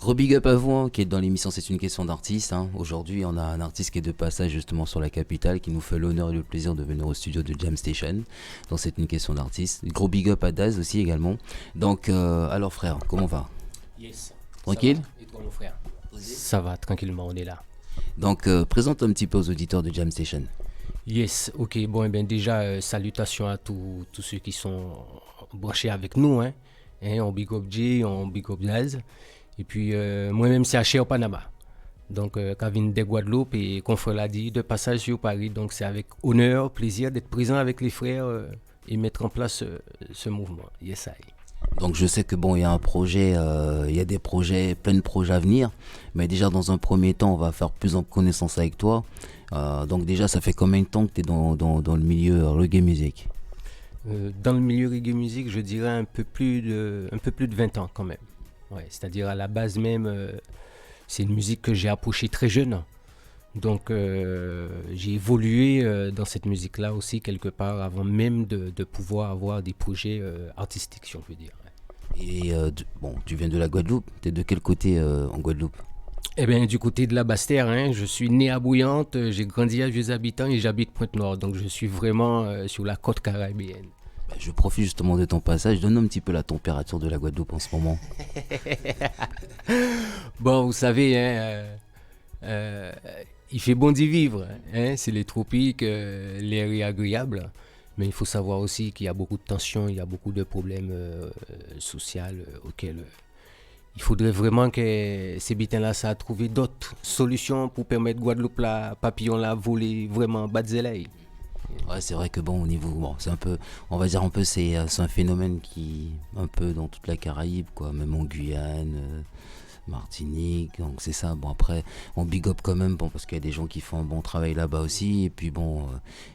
Gros big up à vous hein, qui est dans l'émission C'est une question d'artiste. Hein. Aujourd'hui, on a un artiste qui est de passage justement sur la capitale qui nous fait l'honneur et le plaisir de venir au studio de Jam Station. Donc c'est une question d'artiste. Gros big up à Daz aussi également. Donc alors frère, comment va? Yes. Tranquille? Ça va. Et toi, mon frère? Ça va, tranquillement, on est là. Donc présente un petit peu aux auditeurs de Jam Station. Yes, ok. Bon, eh bien, déjà, salutations à tous ceux qui sont branchés avec nous. On big up J, on big up Laz. Et puis, moi-même, c'est à au Panama. Donc, Kavin de Guadeloupe et comme frère l'a dit, de passage sur Paris. Donc, c'est avec honneur, plaisir d'être présent avec les frères et mettre en place ce mouvement. Yes, I. Donc je sais que bon, il y a un projet, il y a des projets, plein de projets à venir. Mais déjà dans un premier temps, on va faire plus en connaissance avec toi. Donc déjà, ça fait combien de temps que tu es dans le milieu reggae music? Dans le milieu reggae music, je dirais un peu plus de 20 ans quand même. Ouais, c'est-à-dire à la base même, c'est une musique que j'ai approchée très jeune. Donc j'ai évolué dans cette musique-là aussi quelque part avant même de pouvoir avoir des projets artistiques, si on peut dire. Et bon, tu viens de la Guadeloupe. Tu es de quel côté en Guadeloupe? Eh bien, du côté de la Basse-Terre, je suis né à Bouillante, j'ai grandi à Vieux-Habitants et j'habite Pointe-Noire. Donc je suis vraiment sur la côte caribéenne. Bah, je profite justement de ton passage. Donne un petit peu la température de la Guadeloupe en ce moment. Bon, vous savez, il fait bon d'y vivre. C'est les tropiques, l'air est agréable. Mais il faut savoir aussi qu'il y a beaucoup de tensions, il y a beaucoup de problèmes sociaux auxquels il faudrait vraiment que ces bitins-là, ça a trouvé d'autres solutions pour permettre Guadeloupe, là, papillon, là, voler vraiment bas de zélaï. Ouais, c'est vrai que bon, au niveau, bon, c'est un peu, on va dire un peu, c'est un phénomène qui, un peu dans toute la Caraïbe, quoi, même en Guyane, Martinique, donc c'est ça. Bon après, on big up quand même, bon parce qu'il y a des gens qui font un bon travail là-bas aussi. Et puis bon,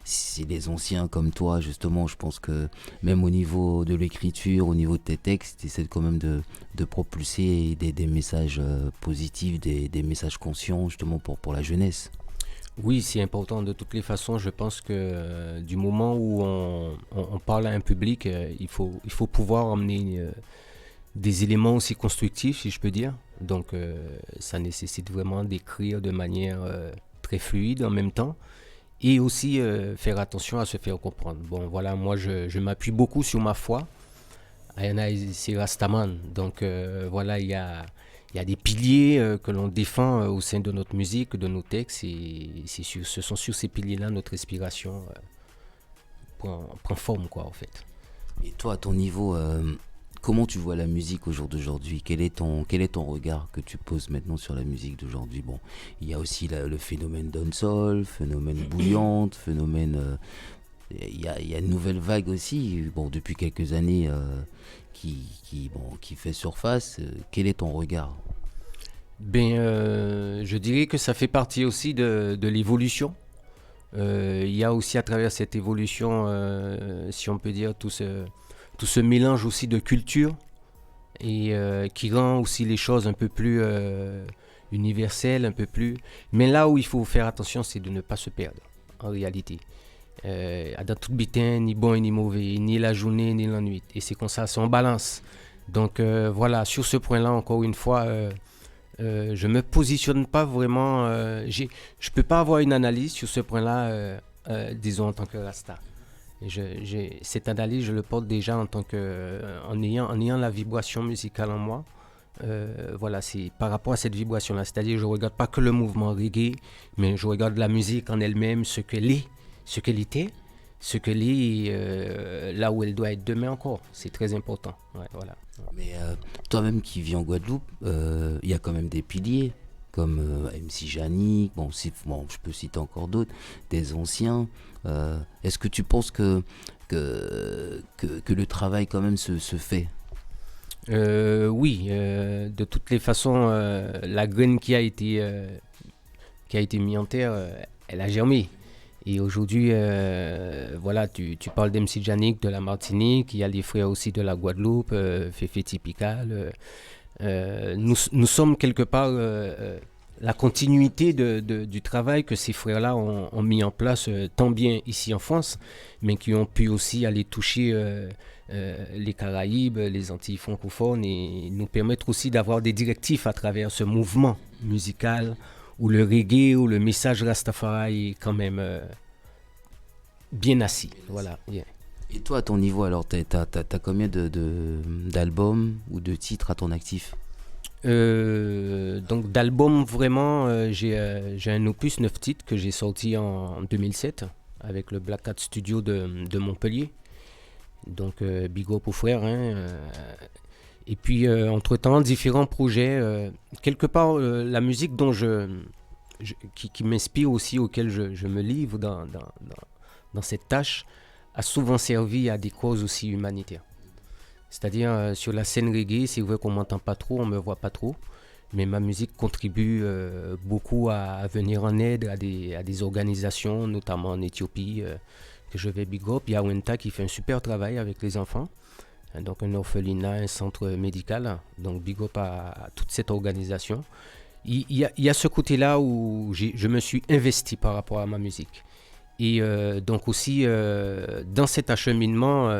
c'est les anciens comme toi justement. Je pense que même au niveau de l'écriture, au niveau de tes textes, essaie quand même de propulser des messages positifs, des messages conscients justement pour la jeunesse. Oui, c'est important. De toutes les façons, je pense que du moment où on parle à un public, il faut pouvoir emmener des éléments aussi constructifs, si je peux dire. Donc, ça nécessite vraiment d'écrire de manière très fluide en même temps et aussi faire attention à se faire comprendre. Bon, voilà, moi, je m'appuie beaucoup sur ma foi. Ayana, c'est Rastaman. Donc, voilà, il y a des piliers que l'on défend au sein de notre musique, de nos textes. Et ce sont sur ces piliers-là notre inspiration prend forme, quoi, en fait. Et toi, à ton niveau, comment tu vois la musique au jour d'aujourd'hui? Quel est ton regard que tu poses maintenant sur la musique d'aujourd'hui? Bon, il y a aussi le phénomène dancehall, phénomène bouillante, phénomène. Il y a une nouvelle vague aussi, bon, depuis quelques années, qui fait surface. Quel est ton regard? Ben, je dirais que ça fait partie aussi de l'évolution. Il y a aussi à travers cette évolution, si on peut dire, tout ce mélange aussi de culture et qui rend aussi les choses un peu plus universelles, un peu plus. Mais là où il faut faire attention, c'est de ne pas se perdre, en réalité. Dans tout bitin, ni bon ni mauvais, ni la journée ni la nuit. Et c'est comme ça, c'est en balance. Donc voilà, sur ce point-là, encore une fois, je me positionne pas vraiment. Je peux pas avoir une analyse sur ce point-là, disons en tant que Rasta. Cette analyse, je le porte déjà en tant que, en ayant la vibration musicale en moi. Voilà, c'est par rapport à cette vibration-là. C'est-à-dire, je regarde pas que le mouvement reggae, mais je regarde la musique en elle-même, ce qu'elle était, ce qu'elle est, là où elle doit être demain encore. C'est très important. Ouais, voilà. Mais toi-même qui vis en Guadeloupe, il y a quand même des piliers comme MC Janik, bon, bon, je peux citer encore d'autres, des anciens. Est-ce que tu penses que le travail quand même se fait? Oui, de toutes les façons, la graine qui a été mise en terre, elle a germé. Et aujourd'hui, voilà, tu parles d'MC Janik de la Martinique, il y a les frères aussi de la Guadeloupe, Féfé Typical. Nous sommes quelque part la continuité du travail que ces frères-là ont mis en place, tant bien ici en France, mais qui ont pu aussi aller toucher les Caraïbes, les Antilles francophones, et nous permettre aussi d'avoir des directives à travers ce mouvement musical où le reggae, où le message Rastafari est quand même bien assis. Voilà. Yeah. Et toi, à ton niveau, alors, t'as combien d'albums ou de titres à ton actif? Donc d'albums, vraiment, j'ai un opus 9 titres que j'ai sorti en 2007 avec le Black Cat Studio de Montpellier. Donc big up aux frères. Et puis entre-temps, différents projets. Quelque part, la musique dont qui m'inspire aussi, auquel je me livre dans cette tâche, a souvent servi à des causes aussi humanitaires. C'est-à-dire sur la scène reggae, c'est vrai qu'on m'entend pas trop, on me voit pas trop, mais ma musique contribue beaucoup à venir en aide à des organisations, notamment en Éthiopie, que je vais big up. Il y a Wenta qui fait un super travail avec les enfants, donc un orphelinat, un centre médical, donc big up à toute cette organisation. Il y a ce côté-là où je me suis investi par rapport à ma musique. Et donc aussi, dans cet acheminement,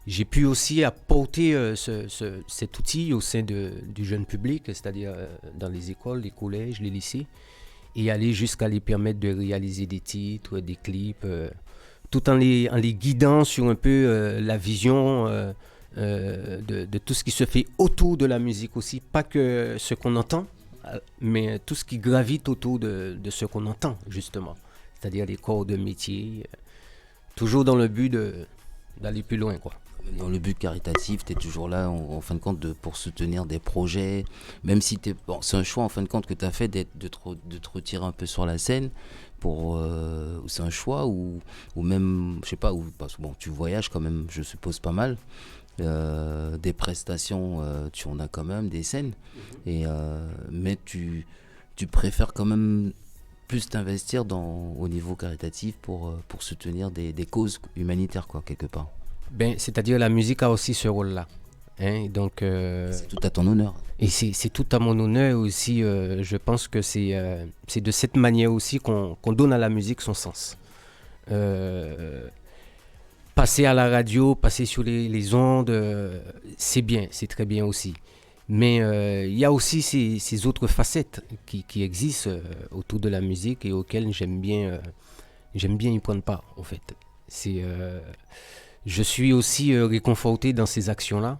j'ai pu aussi apporter cet outil au sein du jeune public, c'est-à-dire dans les écoles, les collèges, les lycées, et aller jusqu'à les permettre de réaliser des titres, des clips, tout en les guidant sur un peu la vision de tout ce qui se fait autour de la musique aussi, pas que ce qu'on entend, mais tout ce qui gravite autour de ce qu'on entend, justement. C'est-à-dire les corps de métier, toujours dans le but d'aller plus loin, quoi. Dans le but caritatif, tu es toujours là en fin de compte pour soutenir des projets, même si c'est un choix en fin de compte que tu as fait de te retirer un peu sur la scène, c'est un choix ou même, je sais pas, parce que bon, tu voyages quand même, je suppose pas mal, des prestations, tu en as quand même, des scènes, mais tu préfères quand même plus t'investir au niveau caritatif pour soutenir des causes humanitaires, quoi, quelque part. C'est-à-dire la musique a aussi ce rôle-là. Donc, c'est tout à ton honneur. Et c'est tout à mon honneur aussi. Je pense que c'est de cette manière aussi qu'on donne à la musique son sens. Passer à la radio, passer sur les ondes, c'est bien, c'est très bien aussi. Mais il y a aussi ces autres facettes qui existent autour de la musique et auxquelles j'aime bien y prendre part, en fait. Je suis aussi réconforté dans ces actions-là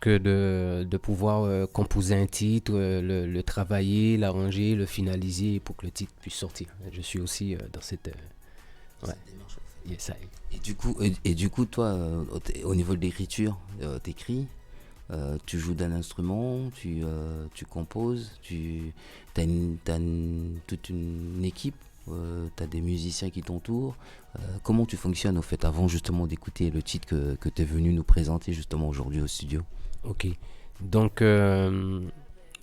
que de pouvoir composer un titre, le travailler, l'arranger, le finaliser pour que le titre puisse sortir. Je suis aussi dans cette démarche. Yes, et du coup, toi, au niveau de l'écriture, t'écris, tu joues d'un instrument, tu composes, t'as toute une équipe, t'as des musiciens qui t'entourent. Comment tu fonctionnes au fait avant justement d'écouter le titre que tu es venu nous présenter justement aujourd'hui au studio? Ok, donc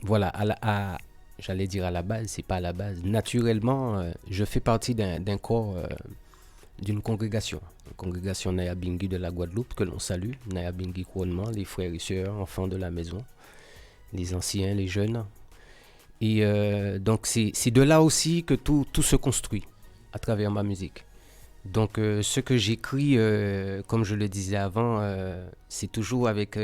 voilà, j'allais dire à la base, c'est pas à la base. Naturellement, je fais partie d'un corps, d'une congrégation. Une congrégation Naya Bingi de la Guadeloupe que l'on salue. Naya Bingi couronnement, les frères et sœurs, enfants de la maison, les anciens, les jeunes. Et donc c'est de là aussi que tout se construit à travers ma musique. Donc ce que j'écris, comme je le disais avant, c'est toujours avec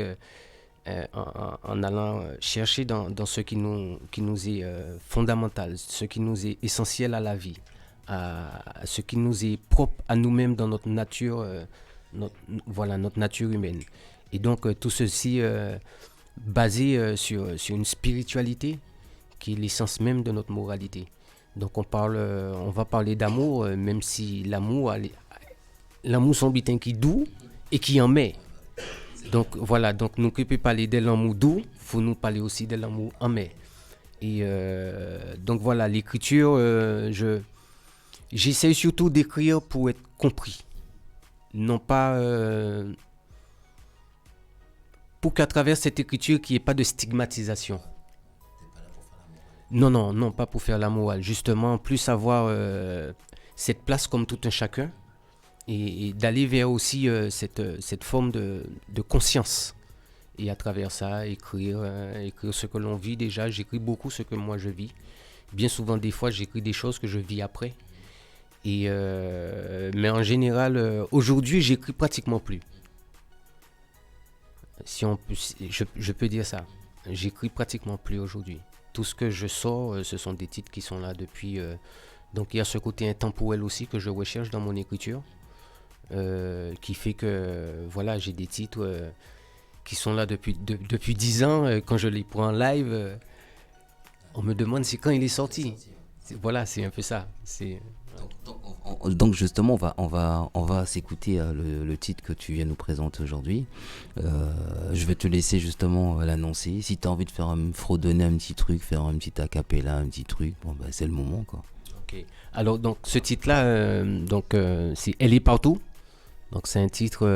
en allant chercher dans ce qui nous est fondamental, ce qui nous est essentiel à la vie, à ce qui nous est propre à nous-mêmes dans notre nature, notre nature humaine. Et donc tout ceci basé sur une spiritualité qui est l'essence même de notre moralité. Donc on va parler d'amour, même si l'amour son bitin qui doux et qui en met. Donc voilà, donc nous ne pouvons pas parler de l'amour doux, il faut nous parler aussi de l'amour en mai. Et donc voilà, l'écriture, j'essaie surtout d'écrire pour être compris. Non pas pour qu'à travers cette écriture, qu'il n'y ait pas de stigmatisation. Non, pas pour faire la morale. Justement, plus avoir cette place comme tout un chacun et d'aller vers aussi cette forme de conscience et à travers ça, écrire ce que l'on vit déjà. J'écris beaucoup ce que moi je vis. Bien souvent, des fois, j'écris des choses que je vis après. Mais en général, aujourd'hui, j'écris pratiquement plus. Je peux dire ça. J'écris pratiquement plus aujourd'hui. Tout ce que je sors, ce sont des titres qui sont là depuis... donc il y a ce côté intemporel aussi que je recherche dans mon écriture, qui fait que voilà, j'ai des titres qui sont là depuis 10 ans. Quand je les prends en live, on me demande c'est quand il est sorti. Voilà, c'est un peu ça. Donc justement, on va s'écouter le titre que tu viens nous présenter aujourd'hui. Je vais te laisser justement l'annoncer. Si tu as envie de fredonner un petit truc, faire un petit a cappella, un petit truc, c'est le moment, quoi. Ok. Alors donc ce titre-là, c'est Elle est partout. Donc c'est un titre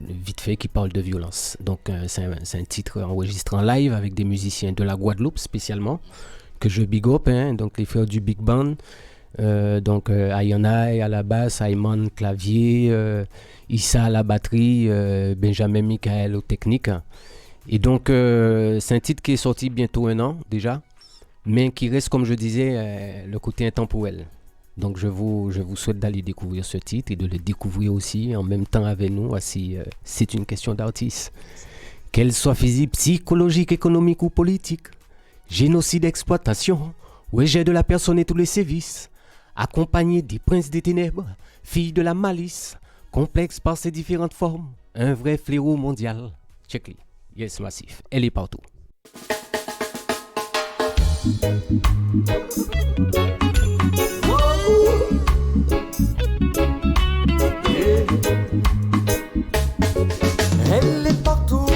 vite fait qui parle de violence. Donc c'est un titre enregistré en live avec des musiciens de la Guadeloupe spécialement, que je big up, donc les frères du Big Band. Ayonai à la basse, Ayman clavier, Issa à la batterie, Benjamin Michael aux techniques. Et donc c'est un titre qui est sorti bientôt 1 an déjà, mais qui reste, comme je disais, le côté intemporel. Donc je vous souhaite d'aller découvrir ce titre et de le découvrir aussi en même temps avec nous, si c'est une question d'artiste. Qu'elle soit physique, psychologique, économique ou politique, génocide, exploitation, rejet de la personne et tous les sévices, accompagné des princes des ténèbres, filles de la malice, complexe par ses différentes formes, un vrai fléau mondial. Check-le. Yes, Massif. Elle est partout. Elle est partout.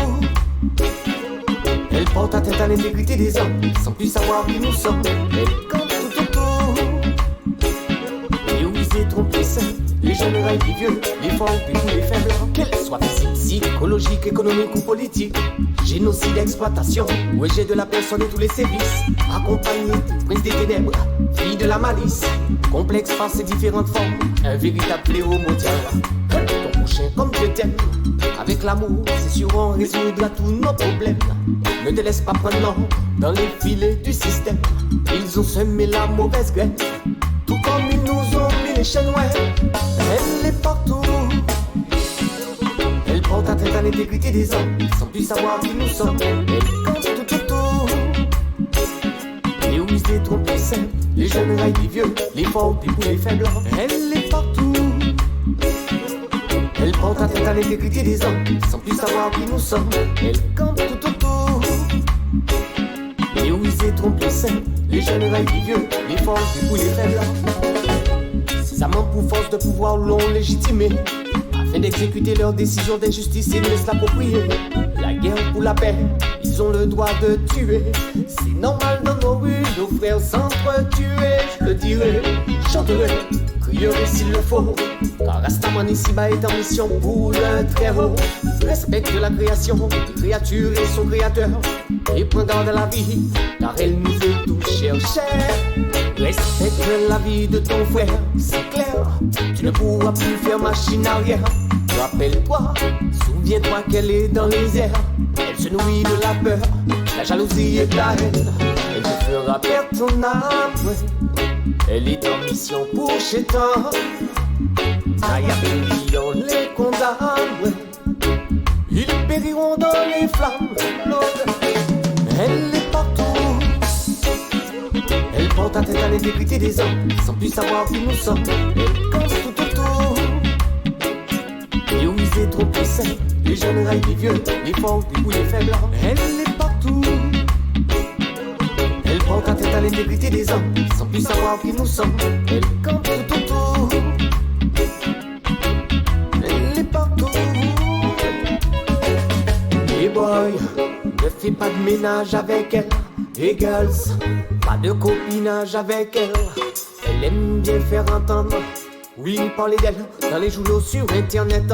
Elle porte atteinte à l'intégrité des hommes, sans plus savoir qui nous sommes. Elle compte tout autour. Les ouisés tromplissent, les jeunes raillent les vieux, les forts et tous les faibles. Qu'elles soient physiques, psychologiques, économiques ou politiques, génocide, exploitation, rejet de la personne et tous les sévices, accompagné des princes des ténèbres, filles de la malice, complexe par ses différentes formes, un véritable fléau mondial. Ton prochain comme Dieu t'aime, avec l'amour, c'est sûr on résoudra tous nos problèmes. Ne te laisse pas prendre non, dans les filets du système. Ils ont semé la mauvaise graine, tout comme ils nous ont mis les chaînes, ouais. Elle est partout. Elle porte atteinte à l'intégrité des hommes, sans plus savoir qui nous sommes. Elle compte tout. Les ouisés tromplissent, les jeunes raillent les vieux, les forts et les faibles. Elle est partout. Elle porte atteinte à l'intégrité des hommes, sans plus savoir qui nous sommes. Elle compte tout autour. Les ouisés tromplissent, les jeunes raillent les vieux, les forts et les faibles. Ces amants pour force de pouvoir l'ont légitimé, afin d'exécuter leurs décisions d'injustice et de se l'approprier. La guerre pour la paix, ils ont le droit de tuer. C'est normal dans nos rues, nos frères s'entretuer. Je le dirai, chanterai, crierai s'il le faut, car Rastaman ici-bas est en mission pour le Très-Haut. Respecte la création des créatures et son créateur, et prends garde à la vie, car elle nous est tout chère. Respecte la vie de ton frère, c'est clair, tu ne pourras plus faire machine arrière. Rappelle-toi, souviens-toi qu'elle est dans les airs. Elle se nourrit de la peur, la jalousie et de la haine. Elle te fera perdre ton âme. Elle est en mission pour Chétan. Zaya et on les condamne. Ils périront dans les flammes. Elle est partout. Elle porte atteinte à l'intégrité des hommes, sans plus savoir qui nous sommes. Elle compte tout autour. Les ouisés tromplissent, les jeunes raillent les vieux, les forts et les faibles. Elle est partout. Elle porte atteinte à l'intégrité des hommes, sans plus savoir qui nous sommes. Elle compte tout autour. Elle est partout. Hey boy, ne fais pas de ménage avec elle. Hey girls, pas de copinage avec elle. Elle aime bien faire entendre, oui, parler d'elle dans les journaux, sur internet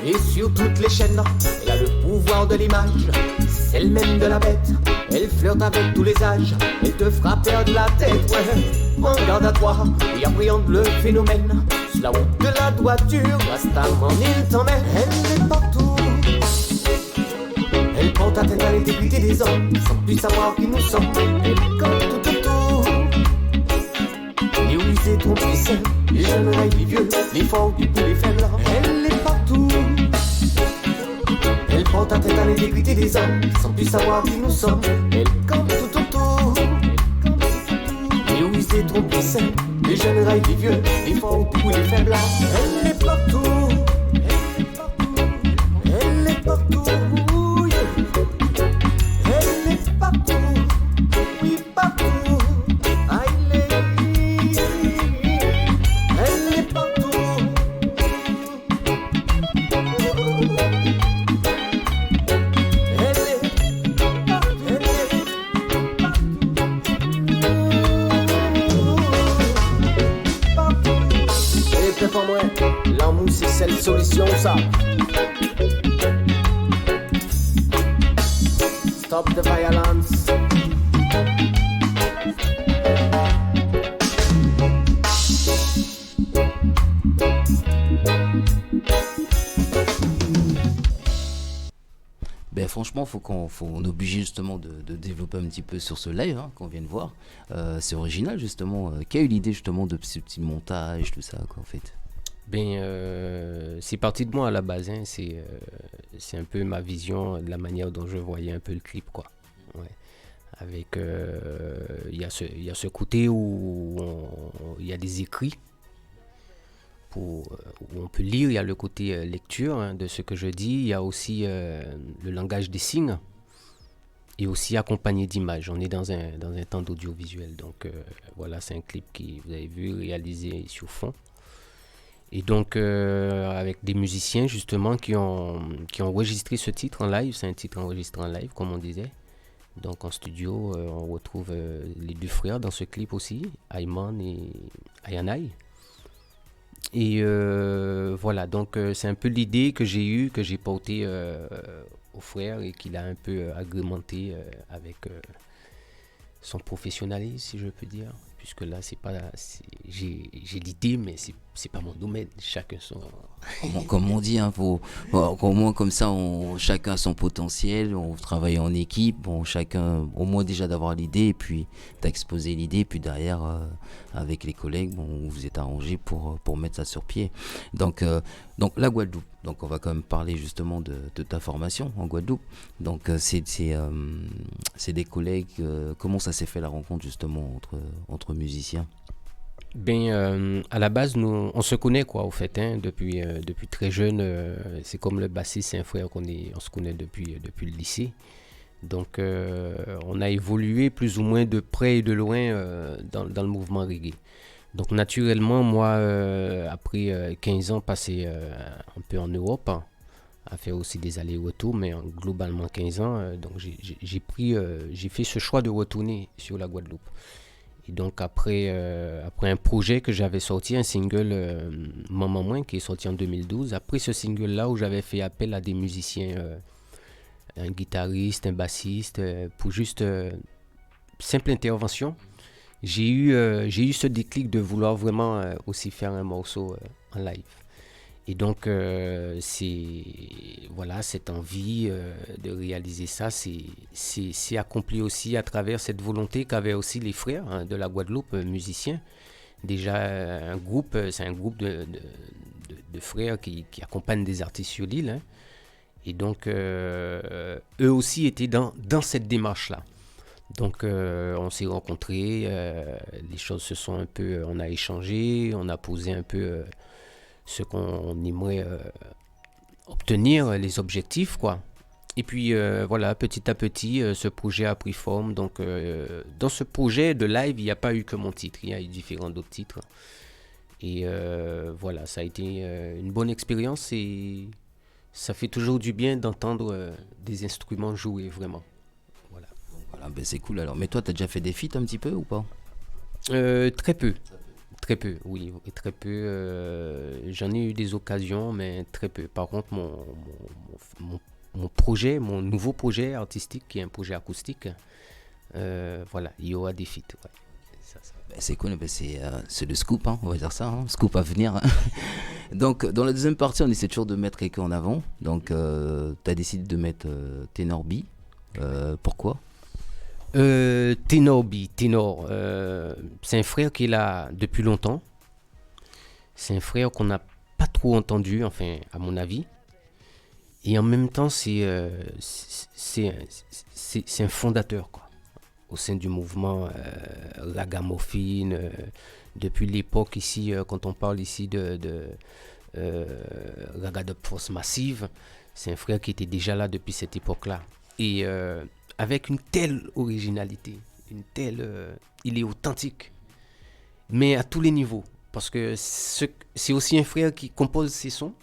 et sur toutes les chaînes. Elle a le pouvoir de l'image, celle même de la bête. Elle flirte avec tous les âges, elle te fera perdre la tête, ouais. Prends garde à toi et appréhende le phénomène. Sur la route de la droiture, Rastaman il t'emmène. Elle est partout. porte atteinte à l'intégrité des hommes, sans plus savoir qui nous sommes. Elle compte tout autour. Les rusés trompe-les les jeunes raillent les vieux, les forts du coup les faibles. Elle est partout. Elle porte atteinte à l'intégrité des hommes, sans plus savoir qui nous sommes. Elle compte tout autour. Les rusés trompe-les les jeunes raillent les vieux, les forts du coup les faibles. Elle est partout. Elle est partout. Elle est partout. Oui, partout. Elle est partout. Pour moi, l'amour c'est cette solution ça. Stop the violence. Ben franchement, on est obligé justement de développer un petit peu sur ce live qu'on vient de voir. C'est original justement. Qui a eu l'idée justement de ce petit montage, tout ça quoi en fait? C'est parti de moi à la base. C'est un peu ma vision de la manière dont je voyais un peu le clip quoi. Ouais. Avec il y a ce côté où il y a des écrits. Où on peut lire, il y a le côté lecture de ce que je dis, il y a aussi le langage des signes et aussi accompagné d'images. On est dans un temps d'audiovisuel, donc voilà, c'est un clip qui, vous avez vu, réalisé sur fond. Et donc avec des musiciens justement qui ont enregistré ce titre en live, c'est un titre enregistré en live comme on disait. Donc en studio, on retrouve les deux frères dans ce clip aussi, Ayman et Ayanay. Et voilà, donc c'est un peu l'idée que j'ai eue, que j'ai portée au frère et qu'il a un peu agrémenté avec son professionnalisme, si je peux dire. Puisque là, j'ai l'idée, mais c'est pas mon domaine. Chacun son... Comme on dit, au moins comme ça, chacun a son potentiel, on travaille en équipe, chacun, au moins déjà d'avoir l'idée, et puis d'exposer l'idée, puis derrière, avec les collègues, vous vous êtes arrangé pour mettre ça sur pied. Donc la Guadeloupe, donc on va quand même parler justement de ta formation en Guadeloupe. Donc c'est des collègues, comment ça s'est fait la rencontre justement entre musiciens? À la base, on se connaît quoi, au fait, depuis très jeune. C'est comme le bassiste, c'est un frère on se connaît depuis le lycée. Donc, on a évolué plus ou moins de près et de loin dans le mouvement reggae. Donc, naturellement, moi, après 15 ans passés un peu en Europe, à faire aussi des allers-retours, mais globalement 15 ans, donc j'ai fait ce choix de retourner sur la Guadeloupe. Et donc après un projet que j'avais sorti, un single Maman Moins qui est sorti en 2012, après ce single-là où j'avais fait appel à des musiciens, un guitariste, un bassiste, pour juste simple intervention, j'ai eu ce déclic de vouloir vraiment aussi faire un morceau en live. Et donc, cette envie de réaliser ça, c'est accompli aussi à travers cette volonté qu'avaient aussi les frères de la Guadeloupe, musiciens. Déjà, c'est un groupe de frères qui accompagnent des artistes sur l'île. Et donc, eux aussi étaient dans cette démarche-là. Donc, on s'est rencontrés, les choses se sont un peu... on a échangé, on a posé un peu... ce qu'on aimerait obtenir, les objectifs, quoi. Et puis, petit à petit, ce projet a pris forme. Donc, dans ce projet de live, il n'y a pas eu que mon titre. Il y a eu différents autres titres. Et ça a été une bonne expérience. Et ça fait toujours du bien d'entendre des instruments jouer, vraiment. Voilà, c'est cool. Alors, mais toi, tu as déjà fait des feats un petit peu ou pas? Très peu. Très peu, oui, très peu. J'en ai eu des occasions, mais très peu. Par contre, mon projet, mon nouveau projet artistique, qui est un projet acoustique, il y aura des feats. Ouais. C'est cool, c'est le scoop, on va dire ça, scoop à venir. Donc, dans la deuxième partie, on essaie toujours de mettre quelqu'un en avant. Donc, tu as décidé de mettre Tenor B, Pourquoi? Ténor, c'est un frère qui est là depuis longtemps. C'est un frère qu'on n'a pas trop entendu, enfin, à mon avis. Et en même temps, c'est un fondateur, quoi, au sein du mouvement ragamuffin. Depuis l'époque ici, quand on parle ici de Raga de Force Massive, c'est un frère qui était déjà là depuis cette époque-là. Et avec une telle originalité, il est authentique, mais à tous les niveaux. Parce que c'est aussi un frère qui compose ses sons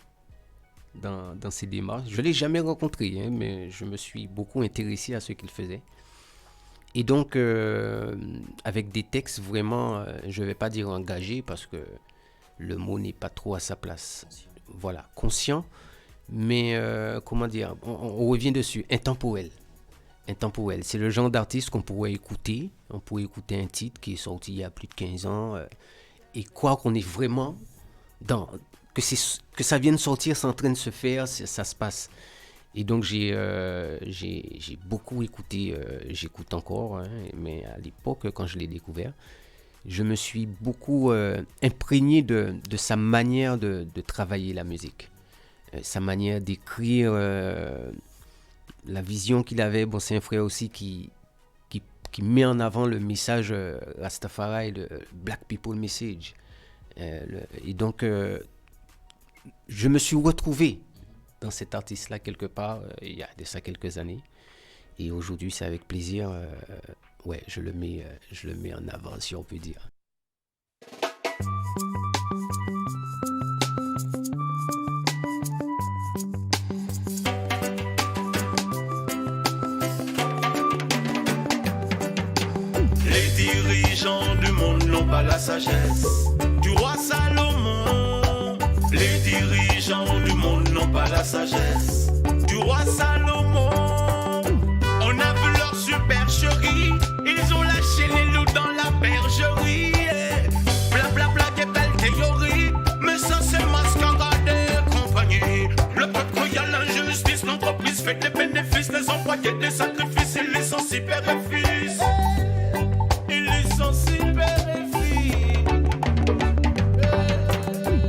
dans ses démarches. Je ne l'ai jamais rencontré, mais je me suis beaucoup intéressé à ce qu'il faisait. Et donc, avec des textes vraiment, je ne vais pas dire engagés, parce que le mot n'est pas trop à sa place. Voilà, conscient, mais comment dire, on revient dessus, intemporel. Intemporel, c'est le genre d'artiste qu'on pourrait écouter. On pourrait écouter un titre qui est sorti il y a plus de 15 ans et croire qu'on est vraiment que ça vient de sortir, c'est en train de se faire, ça se passe. Et donc j'ai beaucoup écouté, j'écoute encore, mais à l'époque, quand je l'ai découvert, je me suis beaucoup imprégné de sa manière de travailler la musique, sa manière d'écrire, la vision qu'il avait. Bon, c'est un frère aussi qui met en avant le message Rastafari, le Black People Message. Et donc, je me suis retrouvé dans cet artiste-là quelque part, il y a de ça quelques années. Et aujourd'hui, c'est avec plaisir, je le mets en avant, si on peut dire. Les dirigeants du monde n'ont pas la sagesse du roi Salomon. Les dirigeants du monde n'ont pas la sagesse du roi Salomon. On a vu leur supercherie, ils ont lâché les loups dans la bergerie. Bla bla bla, des belles théories, mais ça c'est mascarade et compagnie. Le peuple croyant l'injustice, l'entreprise fait des bénéfices, les employés des sacrifices, ils les sont si père et fils. Ils sont si père et fils.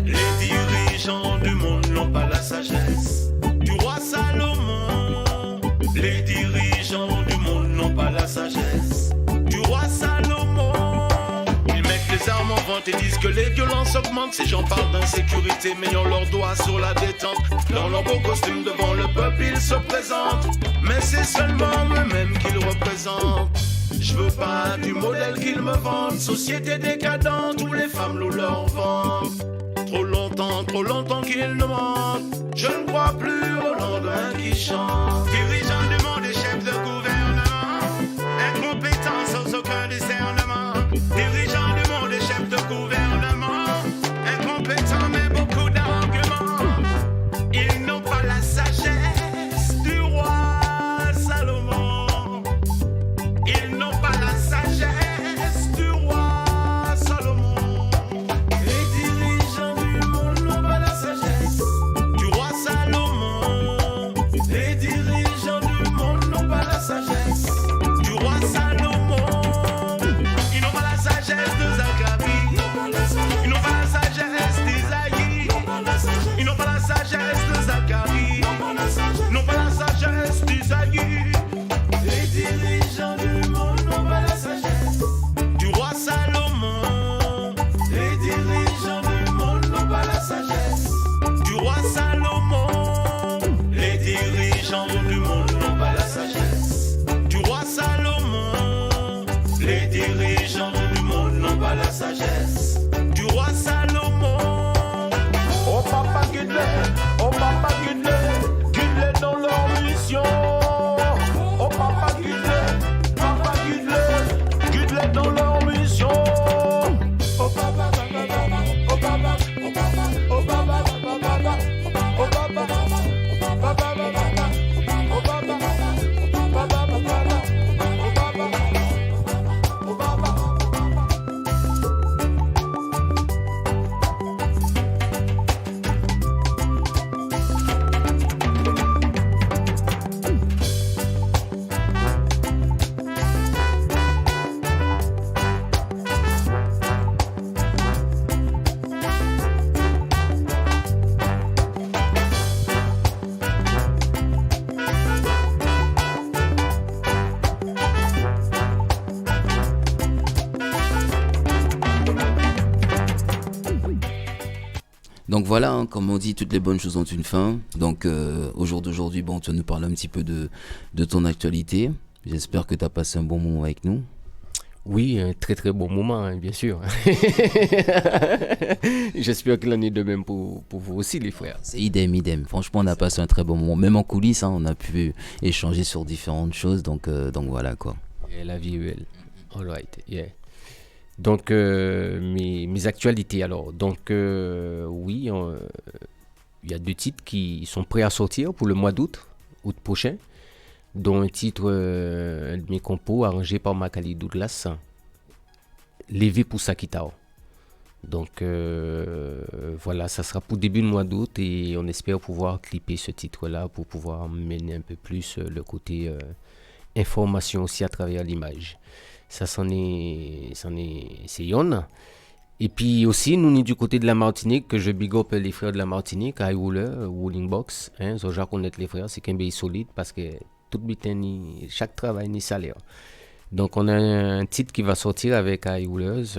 Les dirigeants du monde n'ont pas la sagesse du roi Salomon. Les dirigeants du monde n'ont pas la sagesse du roi Salomon. Ils mettent les armes en vente et disent que les violences augmentent. Ces gens parlent d'insécurité mais ont leurs doigts sur la détente. Dans leur beau costume devant le peuple ils se présentent, mais c'est seulement eux-mêmes qu'ils représentent. Je veux pas du modèle qu'ils me vendent. Société décadente où les femmes louent leur ventre. Trop longtemps qu'ils nous mentent. Je ne crois plus au lendemain qui chante. Dirigeants du monde et chefs de gouvernement, incompétents sans aucun discernement. Dirigeants du monde et chefs de gouvernement, incompétents mais beaucoup d'arguments. Ils n'ont pas la sagesse du roi Salomon. Ils n'ont pas la sagesse du roi Salomon. Les dirigeants du monde n'ont pas la sagesse du roi Salomon. Les dirigeants du monde n'ont pas la sagesse du roi Salomon. Ils n'ont pas la sagesse de Zacharie. Ils n'ont pas la sagesse d'Isaïe. Ils n'ont pas la sagesse de Zacharie. Ils n'ont pas la sagesse d'Isaïe. Les dirigeants du monde n'ont pas la sagesse du roi Salomon. Les dirigeants du monde n'ont pas la sagesse du roi Salomon. Les dirigeants du monde n'ont pas la sagesse du roi Salomon. Les dirigeants du monde n'ont pas la sagesse du roi Salomon. Oh papa guide-les dans leur mission. Oh papa guide-les dans leur mission. Oh papa, oh papa, oh papa, oh papa, oh papa, oh papa, oh papa, oh papa. Donc voilà, hein, comme on dit, toutes les bonnes choses ont une fin. Donc au jour d'aujourd'hui, bon, tu vas nous parler un petit peu de ton actualité. J'espère que tu as passé un bon moment avec nous. Oui, un très très bon moment, hein, bien sûr. J'espère qu'il en est de même pour vous aussi, les frères. C'est idem. Franchement, on a passé un très bon moment. Même en coulisses, hein, on a pu échanger sur différentes choses. Donc voilà quoi. Yeah, la vie est belle. All right, yeah. Donc, mes actualités alors. Donc, oui, il y a 2 titres qui sont prêts à sortir pour le mois août prochain, dont un titre, un de mes compos arrangé par Makali Douglas, Levé pour Sakitao. Donc, voilà, ça sera pour début de mois d'août et on espère pouvoir clipper ce titre-là pour pouvoir mener un peu plus le côté information aussi à travers l'image. Ça, c'est yon. Et puis aussi, nous, on est du côté de la Martinique, que je big up les frères de la Martinique, High Roller, Rolling Box. Hein, so, j'ai connaître les frères, c'est qu'un pays solide parce que tout bitin, chaque travail, ni salaire. Donc, on a un titre qui va sortir avec High Rollers,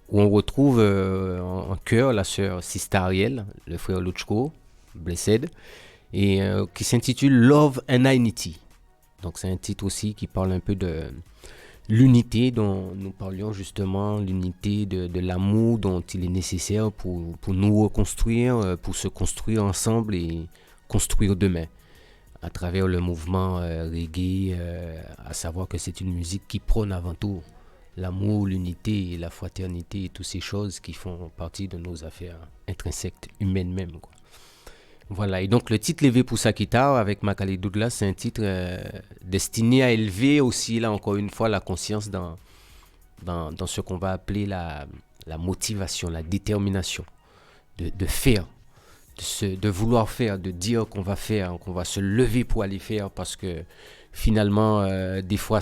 où on retrouve en chœur la sœur Sista Ariel, le frère Luchko, Blessed, et qui s'intitule Love and Unity. Donc c'est un titre aussi qui parle un peu de l'unité dont nous parlions justement, l'unité de l'amour dont il est nécessaire pour nous reconstruire, pour se construire ensemble et construire demain à travers le mouvement reggae, à savoir que c'est une musique qui prône avant tout l'amour, l'unité, la fraternité et toutes ces choses qui font partie de nos affaires intrinsèques humaines même, quoi. Voilà, et donc le titre Levé pour Sakitao avec Makali Douglas, c'est un titre destiné à élever aussi, là encore une fois, la conscience dans ce qu'on va appeler la motivation, la détermination de faire, de vouloir faire, de dire qu'on va faire, qu'on va se lever pour aller faire, parce que finalement, des fois,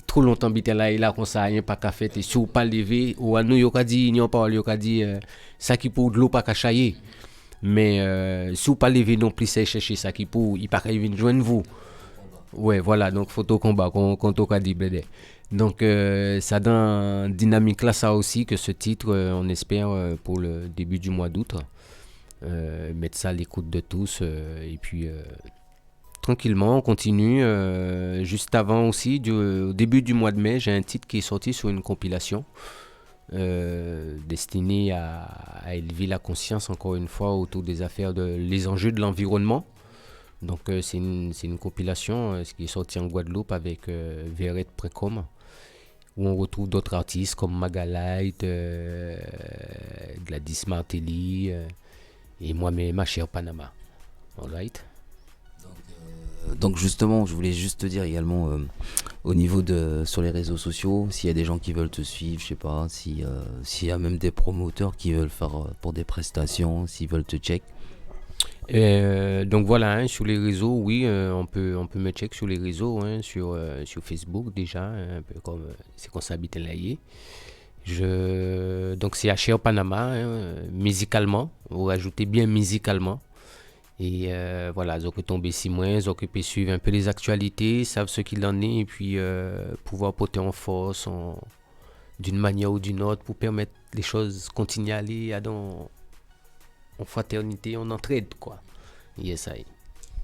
trop longtemps, là et là, qu'on ça rien pas qu'à faire, et si on pas lever, ou à nous, il y a dit, il n'y a pas dit, ça qui pour de l'eau pas qu'à chailler. Mais si vous ne pas lever non plus, c'est chercher ça qui pour, il pas venir joindre vous. Ouais, voilà, donc photo combat, qu'on t'a dit, blé. Donc ça donne dynamique là, ça aussi, que ce titre, on espère pour le début du mois d'août, mettre ça à l'écoute de tous, et puis tranquillement, on continue. Juste avant aussi, au début du mois de mai, j'ai un titre qui est sorti sur une compilation. Destiné à élever la conscience encore une fois autour des affaires les enjeux de l'environnement. Donc c'est une compilation qui est sortie en Guadeloupe avec Verette.com, où on retrouve d'autres artistes comme Magalite, Gladys Martelly et moi-même, ma chère Panama. All right. Donc justement, je voulais juste te dire également au niveau sur les réseaux sociaux, s'il y a des gens qui veulent te suivre, je sais pas, s'il y a même des promoteurs qui veulent faire pour des prestations, s'ils veulent te check. Donc voilà, hein, sur les réseaux, oui, on peut me check sur les réseaux, hein, sur Facebook déjà, un peu comme c'est qu'on s'habite là. Donc c'est HR Panama, hein, musicalement, vous rajoutez bien musicalement. Et voilà, ils ont tombé 6 mois, ils ont pu suivre un peu les actualités, savent ce qu'il en est, et puis pouvoir porter en force d'une manière ou d'une autre pour permettre les choses continuer à aller en fraternité, en entraide, quoi. Yes, I.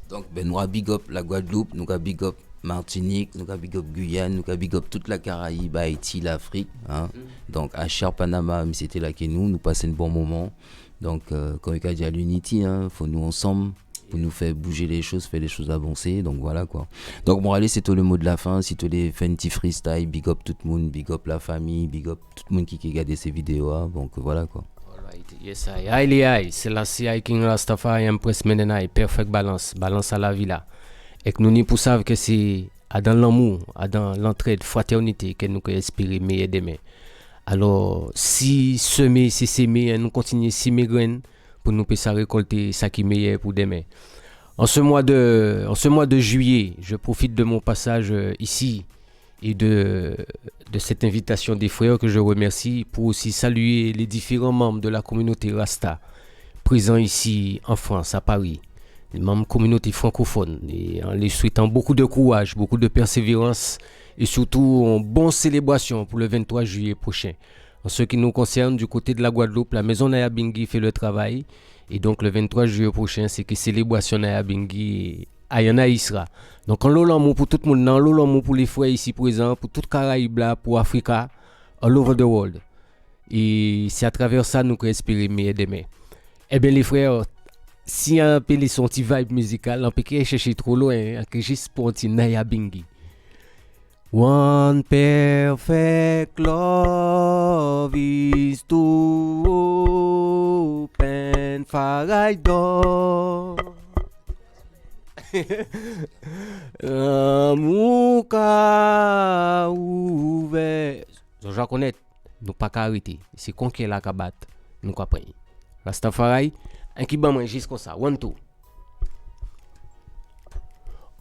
Donc, nous avons big up la Guadeloupe, nous avons big up Martinique, nous avons big up Guyane, nous avons big up toute la Caraïbe, Haïti, l'Afrique. Hein. Donc, à Cher Panama, c'était là que nous passons un bon moment. Donc, comme il a dit à l'Unity, hein, faut nous ensemble, pour nous faire bouger les choses, faire les choses avancer. Donc, voilà quoi. Donc, bon, allez, c'est tout le mot de la fin. Si tous les Fenty Freestyle, big up tout le monde, big up la famille, big up tout le monde qui regarde ces vidéos. Hein. Donc, voilà quoi. Alright, yes, I. C'est la CI King Rastafari, Empress Menenai, perfect balance à la vie là. Et que nous n'y pour savoir que c'est dans l'amour, dans l'entraide, fraternité, que nous pouvons espérer meilleur demain. Alors, si semer, c'est s'aimer, nous continuons à semer graines pour nous puissions récolter ça qui est meilleur pour demain. En ce mois de juillet, je profite de mon passage ici et de cette invitation des frères que je remercie pour aussi saluer les différents membres de la communauté Rasta présents ici en France, à Paris, les membres de la communauté francophone, et en les souhaitant beaucoup de courage, beaucoup de persévérance et surtout une bonne célébration pour le 23 juillet prochain. En ce qui nous concerne, du côté de la Guadeloupe, la maison Naya Bingui fait le travail. Et donc, le 23 juillet prochain, c'est que célébration Naya Bingui à Yana Isra. Donc, en l'olamu pour tout le monde, en l'olamu pour les frères ici présents, pour toute Caraïbe, là, pour Africa, all over the world. Et c'est à travers ça nous espérons meilleur demain. Eh bien, les frères, si on peut son petit vibe musical, on peut pas chercher trop loin, on peut juste pour un petit Naya Bingui. One perfect love is to open fire door. Muka ouvert. Je connais, nous pas arrêter. C'est conquérir la cabate, nous pas prendre. Rastafari, un qui bat juste comme ça. One, two.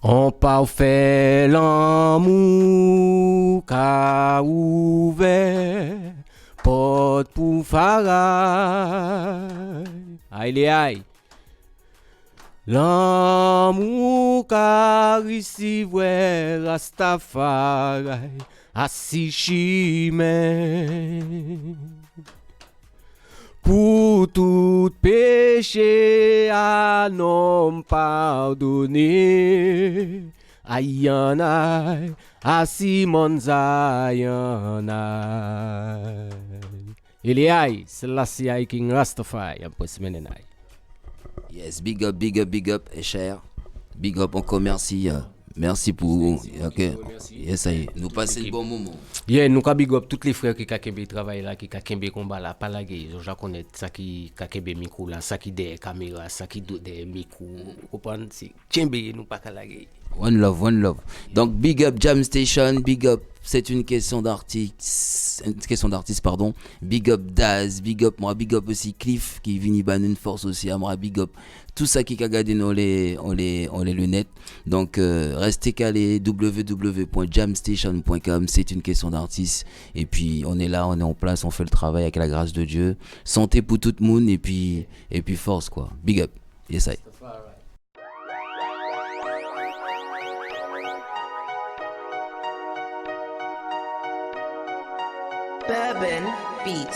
En parfait l'amour qu'a ouvert porte pour Farai. Aïe les aïe. L'amour qu'a reçu Rastafari assis chimé. Pour tout péché à non pardonné, ayanai, à Simon Zayanai. Il est aïe, c'est la CIA King Rastafari, un peu semaine. Yes, big up, big up, big up, et cher. Big up encore, merci. Merci pour. Ok. Yes, ça y est. Nous passons le bon moment. Yeah, nous avons big up tous les frères qui travaillent là, qui ont combat là, pas la guerre. Je connais ça qui ont micro là, ça qui des caméras, ça qui des micros. Vous comprenez? C'est Tchembe, nous pas la guerre. One love, one love. Donc, big up Jam Station, big up. C'est une question d'artiste, pardon. Big up Daz, big up moi, big up aussi Cliff qui vient ban une force aussi à moi, big up. Tout ça qui a gardé on les lunettes. Donc restez calés www.jamstation.com, c'est une question d'artiste. Et puis on est là, on est en place, on fait le travail avec la grâce de Dieu. Santé pour tout le monde et puis force quoi. Big up. Yes I. Bourbon Beats.